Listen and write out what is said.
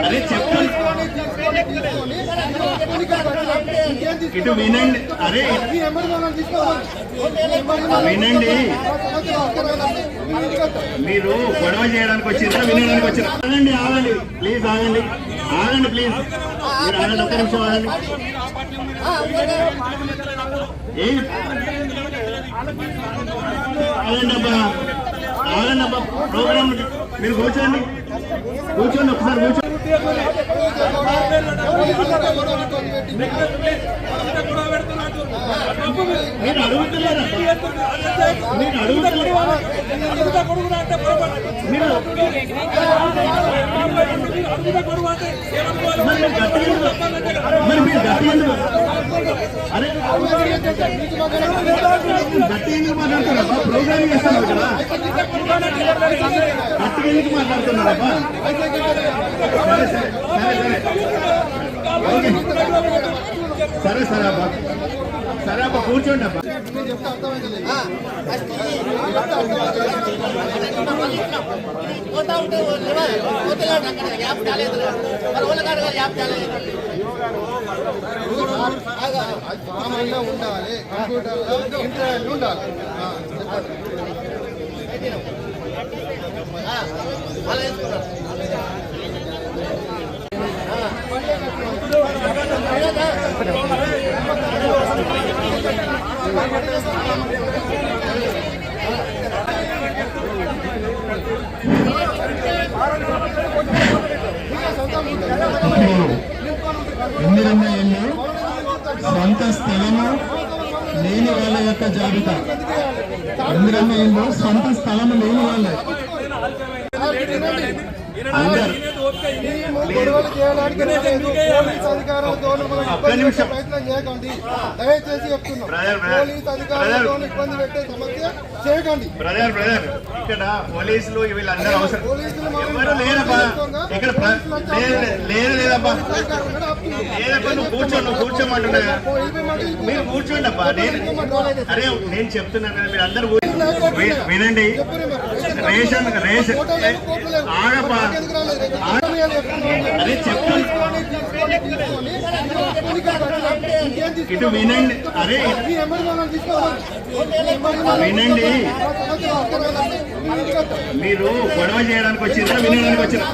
అరే చెప్పండి, ఇటు వినండి. అరే వినండి, మీరు గొడవ చేయడానికి వచ్చిందా వినడానికి వచ్చిందా? ఆగండి ఆగండి ప్లీజ్, ఆగండి ఆగండి ప్లీజ్, మీరు ఆగండి, ఒక్క నిమిషం ఆగండి. ఆగండి అబ్బా, ఆగండి అబ్బా, ప్రోగ్రామ్ మీరు కూర్చోండి, కూర్చోండి ఒకసారి కూర్చోండి. మీరు అడుగుతున్నారా? మీరు అడుగుతున్నారు, మరి మీరు గట్టి ఎందుకు, అరే గట్టి ఎందుకు మాట్లాడుతున్నారబ్బా? ప్రోగ్రామింగ్ చేస్తున్నారు కదా, గట్టిగా ఎందుకు మాట్లాడుతున్నారబ్బా? సరే సరే అబ్బా, సరే అబ్బా కూర్చోండి అబ్బా. ఉండాలి కంప్యూటర్లో ఇంటర్నెట్ ఉండాలి. ఎన్ని ఏళ్ళు సొంత స్థలము లేని వాళ్ళ యొక్క జాబితా, 8 ఏళ్ళు సొంత స్థలము లేని వాళ్ళే ప్రయత్నం చేయకండి, దయచేసి చెప్తున్నాం. పోలీస్ అధికారులతో ఇబ్బంది పెట్టే సమస్య చేయకండి. ఇక్కడ పోలీసులు వీళ్ళందరూ అవసరం ఎవరు లేదబ్బా, ఇక్కడ లేదు లేదబ్బా, లేదబ్బా, నువ్వు కూర్చోమంటున్నా, మీరు కూర్చోండి అబ్బా. అరే నేను చెప్తున్నాను కదా, మీరు అందరూ వినండి. రేషన్ ఆగబ్బా, అరే చెప్పండి, ఇటు వినండి. అరే వినండి, మీరు గొడవ చేయడానికి వచ్చిందా వినడానికి వచ్చిందా?